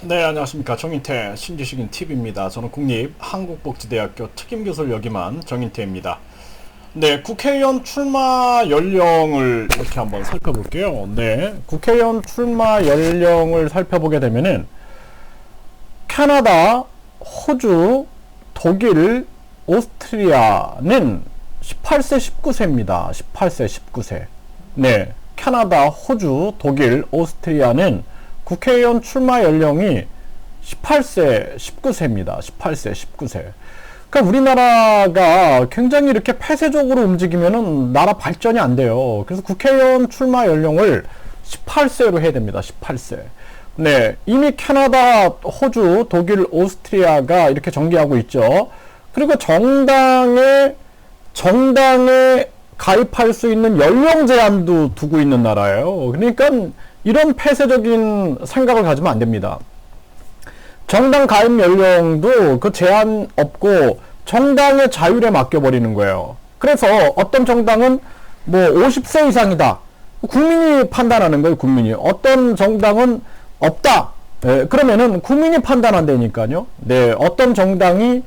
네, 안녕하십니까. 정인태 신지식인 TV입니다. 저는 국립한국복지대학교 특임교수를 역임한 정인태입니다. 네, 국회의원 출마 연령을 이렇게 한번 살펴볼게요. 네, 국회의원 출마 연령을 살펴보게 되면은 캐나다, 호주, 독일, 오스트리아는 18세, 19세입니다. 18세, 19세. 네, 캐나다, 호주, 독일, 오스트리아는 국회의원 출마 연령이 18세, 19세입니다. 18세, 19세. 그러니까 우리나라가 굉장히 이렇게 폐쇄적으로 움직이면은 나라 발전이 안 돼요. 그래서 국회의원 출마 연령을 18세로 해야 됩니다. 18세. 네, 이미 캐나다, 호주, 독일, 오스트리아가 이렇게 전개하고 있죠. 그리고 정당에 가입할 수 있는 연령 제한도 두고 있는 나라예요. 그러니까 이런 폐쇄적인 생각을 가지면 안 됩니다. 정당 가입 연령도 그 제한 없고 정당의 자율에 맡겨버리는 거예요. 그래서 어떤 정당은 뭐 50세 이상이다. 국민이 판단하는 거예요, 국민이. 어떤 정당은 없다. 네, 그러면은 국민이 판단한다니까요. 네, 어떤 정당이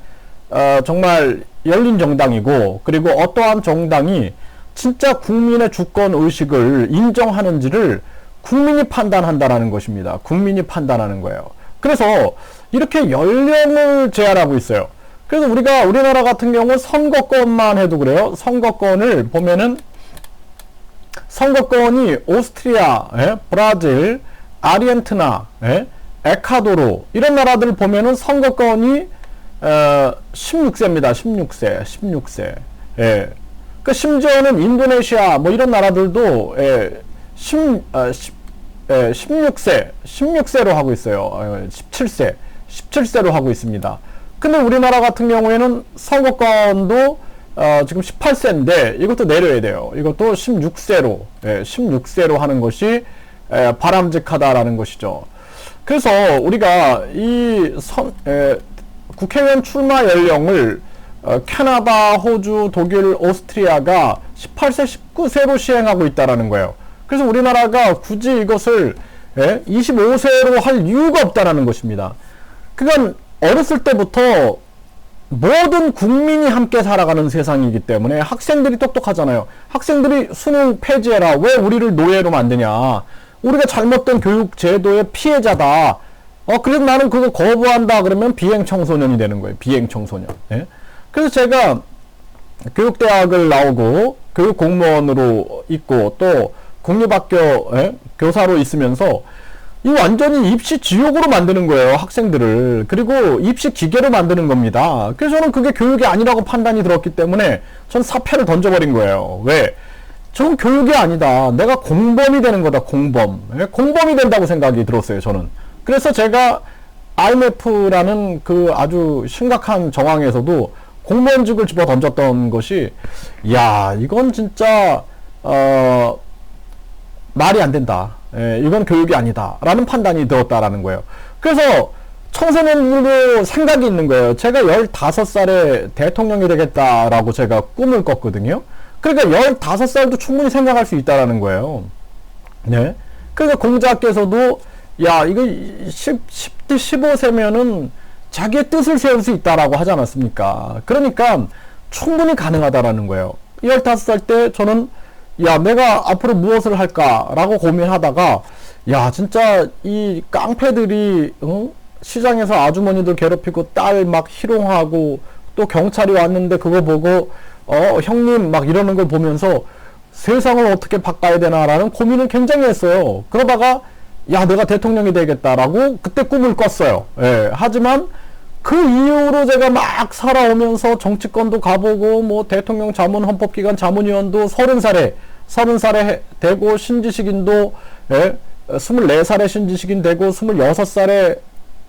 정말 열린 정당이고, 그리고 어떠한 정당이 진짜 국민의 주권 의식을 인정하는지를 국민이 판단한다라는 것입니다. 국민이 판단하는 거예요. 그래서 이렇게 연령을 제한하고 있어요. 그래서 우리나라 같은 경우 선거권만 해도 그래요. 선거권을 보면은 선거권이 오스트리아, 브라질, 아르헨티나, 에콰도르 이런 나라들 보면은 선거권이 16세입니다. 16세. 예. 그 심지어는 인도네시아 뭐 이런 나라들도 16세로 하고 있어요. 17세로 하고 있습니다. 근데 우리나라 같은 경우에는 선거권도 지금 18세인데 이것도 내려야 돼요. 이것도 16세로 하는 것이 바람직하다라는 것이죠. 그래서 우리가 국회의원 출마 연령을 캐나다, 호주, 독일, 오스트리아가 18세, 19세로 시행하고 있다라는 거예요. 그래서 우리나라가 굳이 이것을 25세로 할 이유가 없다라는 것입니다. 그건 어렸을 때부터 모든 국민이 함께 살아가는 세상이기 때문에 학생들이 똑똑하잖아요. 학생들이 수능 폐지해라. 왜 우리를 노예로 만드냐. 우리가 잘못된 교육 제도의 피해자다. 그래서 나는 그거 거부한다. 그러면 비행 청소년이 되는 거예요. 비행 청소년. 그래서 제가 교육대학을 나오고 교육 공무원으로 있고 또 국립학교 교사로 있으면서 이 완전히 입시 지옥으로 만드는 거예요, 학생들을. 그리고 입시 기계로 만드는 겁니다. 그래서 저는 그게 교육이 아니라고 판단이 들었기 때문에 전 사표를 던져버린 거예요. 왜? 저건 교육이 아니다. 내가 공범이 되는 거다, 공범. 공범이 된다고 생각이 들었어요, 저는. 그래서 제가 IMF라는 그 아주 심각한 정황에서도 공무원직을 집어 던졌던 것이, 야, 이건 진짜 말이 안 된다. 이건 교육이 아니다. 라는 판단이 들었다라는 거예요. 그래서 청소년들도 생각이 있는 거예요. 제가 15살에 대통령이 되겠다라고 제가 꿈을 꿨거든요. 그러니까 15살도 충분히 생각할 수 있다라는 거예요. 네. 그러니까 공자께서도 야, 이거 10대 15세면은 자기의 뜻을 세울 수 있다라고 하지 않았습니까? 그러니까 충분히 가능하다라는 거예요. 15살 때 저는 야, 내가 앞으로 무엇을 할까라고 고민하다가 야, 진짜 이 깡패들이 시장에서 아주머니들 괴롭히고 딸 막 희롱하고 또 경찰이 왔는데 그거 보고 형님 막 이러는 걸 보면서 세상을 어떻게 바꿔야 되나라는 고민을 굉장히 했어요. 그러다가 야, 내가 대통령이 되겠다라고 그때 꿈을 꿨어요. 예, 하지만 그 이후로 제가 막 살아오면서 정치권도 가보고 뭐 대통령 자문 헌법기관 자문위원도 30살에 되고 신지식인도 24살에 신지식인 되고 26살에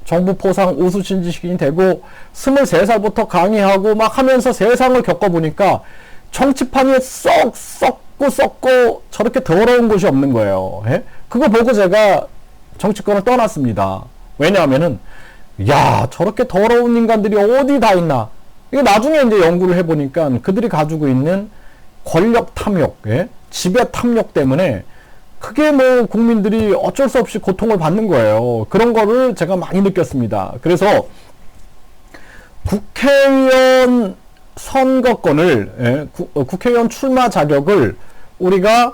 정부 포상 우수 신지식인이 되고 23살부터 강의하고 막 하면서 세상을 겪어보니까 정치판이 썩고 저렇게 더러운 곳이 없는 거예요. 그거 보고 제가 정치권을 떠났습니다. 왜냐하면은 야, 저렇게 더러운 인간들이 어디 다 있나. 이게 나중에 이제 연구를 해보니까 그들이 가지고 있는 권력 탐욕, 지배 탐욕 때문에 그게 뭐 국민들이 어쩔 수 없이 고통을 받는 거예요. 그런 거를 제가 많이 느꼈습니다. 그래서 국회의원 선거권을, 국회의원 출마 자격을 우리가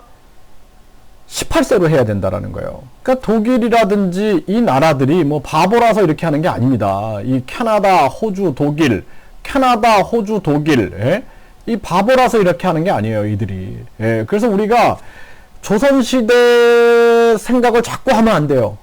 18세로 해야 된다라는 거예요. 그러니까 독일이라든지 이 나라들이 뭐 바보라서 이렇게 하는 게 아닙니다. 이 캐나다, 호주, 독일, 이 바보라서 이렇게 하는 게 아니에요, 이들이. 그래서 우리가 조선시대 생각을 자꾸 하면 안 돼요.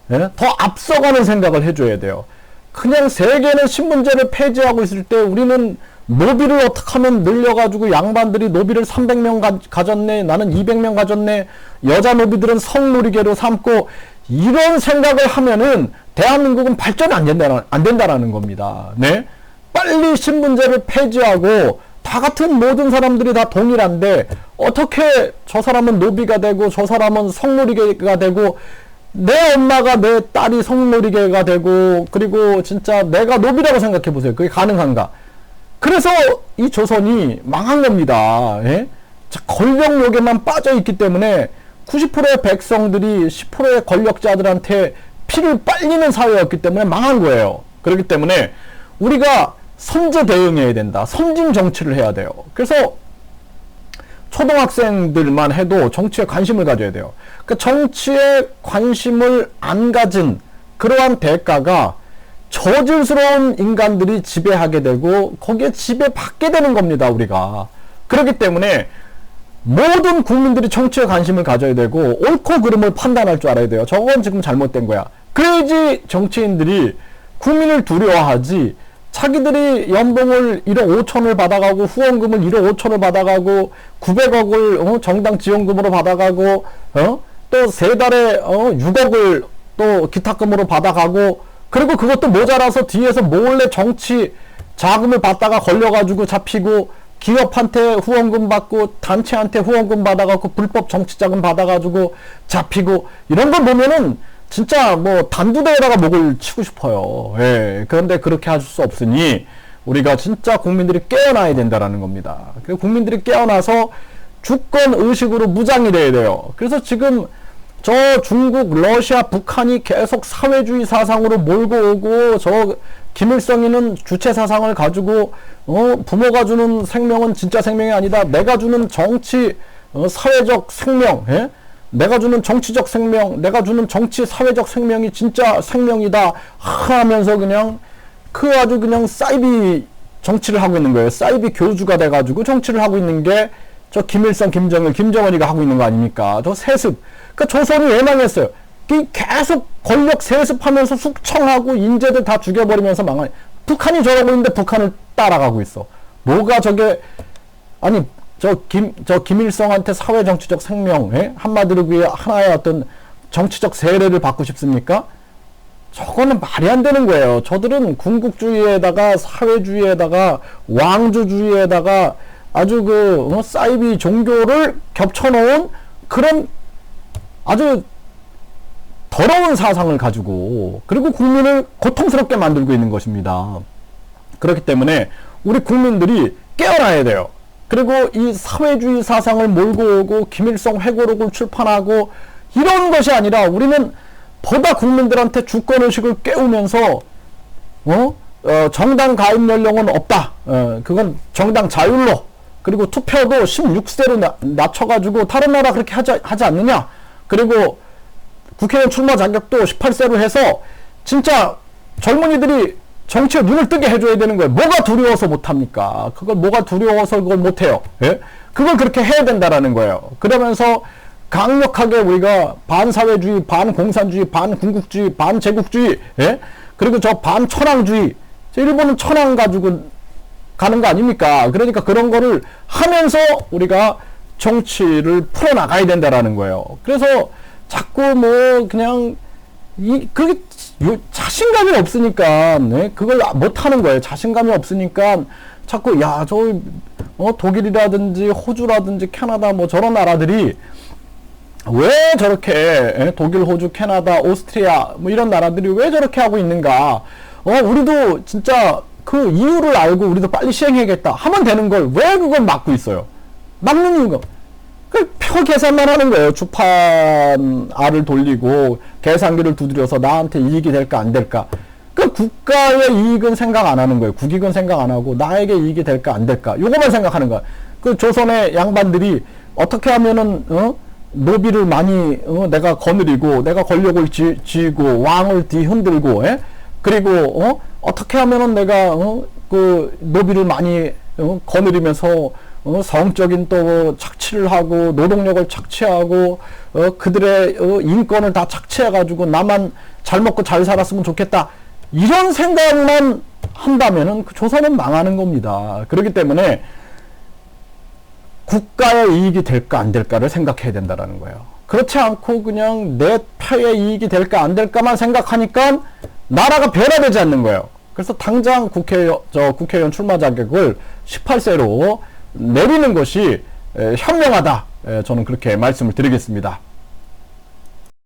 더 앞서가는 생각을 해줘야 돼요. 그냥 세계는 신분제를 폐지하고 있을 때 우리는 노비를 어떻게 하면 늘려가지고 양반들이 노비를 300명 가졌네, 나는 200명 가졌네, 여자 노비들은 성놀이개로 삼고, 이런 생각을 하면은 대한민국은 발전이 안 된다라는 겁니다. 네? 빨리 신분제를 폐지하고 다 같은 모든 사람들이 다 동일한데 어떻게 저 사람은 노비가 되고 저 사람은 성놀이개가 되고 내 엄마가 내 딸이 성놀이개가 되고 그리고 진짜 내가 노비라고 생각해 보세요. 그게 가능한가? 그래서 이 조선이 망한 겁니다. 예? 권력욕에만 빠져 있기 때문에 90%의 백성들이 10%의 권력자들한테 피를 빨리는 사회였기 때문에 망한 거예요. 그렇기 때문에 우리가 선제 대응해야 된다. 선진 정치를 해야 돼요. 그래서 초등학생들만 해도 정치에 관심을 가져야 돼요. 그러니까 정치에 관심을 안 가진 그러한 대가가 저질스러운 인간들이 지배하게 되고 거기에 지배받게 되는 겁니다, 우리가. 그렇기 때문에 모든 국민들이 정치에 관심을 가져야 되고 옳고 그름을 판단할 줄 알아야 돼요. 저건 지금 잘못된 거야. 그래야지 정치인들이 국민을 두려워하지, 자기들이 연봉을 1억 5천을 받아가고 후원금을 1억 5천을 받아가고 900억을 정당 지원금으로 받아가고 또 세 달에 6억을 또 기탁금으로 받아가고, 그리고 그것도 모자라서 뒤에서 몰래 정치 자금을 받다가 걸려가지고 잡히고, 기업한테 후원금 받고 단체한테 후원금 받아가지고 불법 정치 자금 받아가지고 잡히고, 이런 걸 보면은 진짜 뭐 단두대에다가 목을 치고 싶어요. 예. 그런데 그렇게 할 수 없으니 우리가 진짜 국민들이 깨어나야 된다라는 겁니다. 그리고 국민들이 깨어나서 주권 의식으로 무장이 돼야 돼요. 그래서 지금 저 중국, 러시아, 북한이 계속 사회주의 사상으로 몰고 오고, 저 김일성이는 주체 사상을 가지고 부모가 주는 생명은 진짜 생명이 아니다, 내가 주는 정치 사회적 생명, 예? 내가 주는 정치적 생명, 내가 주는 정치 사회적 생명이 진짜 생명이다 하면서 그냥 그 아주 그냥 사이비 정치를 하고 있는 거예요. 사이비 교주가 돼가지고 정치를 하고 있는 게 저 김일성, 김정일, 김정은이가 하고 있는 거 아닙니까? 저 세습. 그러니까 조선이 왜 망했어요? 계속 권력 세습하면서 숙청하고 인재들 다 죽여버리면서 망한. 북한이 저러고 있는데 북한을 따라가고 있어. 뭐가 저게, 아니 저 김일성한테 사회 정치적 생명, 한마디로 그게 하나의 어떤 정치적 세례를 받고 싶습니까? 저거는 말이 안 되는 거예요. 저들은 군국주의에다가 사회주의에다가 왕조주의에다가 아주 사이비 종교를 겹쳐놓은 그런 아주 더러운 사상을 가지고, 그리고 국민을 고통스럽게 만들고 있는 것입니다. 그렇기 때문에 우리 국민들이 깨어나야 돼요. 그리고 이 사회주의 사상을 몰고 오고 김일성 회고록을 출판하고 이런 것이 아니라 우리는 보다 국민들한테 주권의식을 깨우면서 정당 가입 연령은 없다. 그건 정당 자율로, 그리고 투표도 16세로 낮춰가지고 다른 나라 그렇게 하지 않느냐. 그리고 국회의원 출마 자격도 18세로 해서 진짜 젊은이들이 정치에 눈을 뜨게 해줘야 되는 거예요. 뭐가 두려워서 못합니까? 그걸 뭐가 두려워서 그걸 못해요. 예? 그걸 그렇게 해야 된다라는 거예요. 그러면서 강력하게 우리가 반사회주의, 반공산주의, 반군국주의, 반제국주의, 예? 그리고 저 반천황주의, 일본은 천황 가지고 가는 거 아닙니까? 그러니까 그런 거를 하면서 우리가 정치를 풀어나가야 된다라는 거예요. 그래서 자꾸 뭐 그냥 그게 자신감이 없으니까, 네? 그걸 못하는 거예요. 자신감이 없으니까 자꾸 독일이라든지 호주라든지 캐나다 뭐 저런 나라들이 왜 저렇게, 독일, 호주, 캐나다, 오스트리아 뭐 이런 나라들이 왜 저렇게 하고 있는가? 우리도 진짜 그 이유를 알고 우리도 빨리 시행해야겠다 하면 되는 걸 왜 그걸 막고 있어요? 막는 이유가 그 표 계산만 하는 거예요. 주판 알을 돌리고 계산기를 두드려서 나한테 이익이 될까 안 될까. 그 국가의 이익은 생각 안 하는 거예요. 국익은 생각 안 하고 나에게 이익이 될까 안 될까. 요거만 생각하는 거야. 그 조선의 양반들이 어떻게 하면은 노비를 많이 내가 거느리고 내가 권력을 쥐고 왕을 뒤흔들고 그리고 어떻게 하면은 내가 그 노비를 많이 거느리면서 성적인 또 착취를 하고 노동력을 착취하고 그들의 인권을 다 착취해 가지고 나만 잘 먹고 잘 살았으면 좋겠다. 이런 생각만 한다면은 그 조선은 망하는 겁니다. 그렇기 때문에 국가의 이익이 될까 안 될까를 생각해야 된다라는 거예요. 그렇지 않고 그냥 내 표의 이익이 될까 안 될까만 생각하니까 나라가 변화되지 않는 거예요. 그래서 당장 국회의원 출마 자격을 18세로 내리는 것이 현명하다. 저는 그렇게 말씀을 드리겠습니다.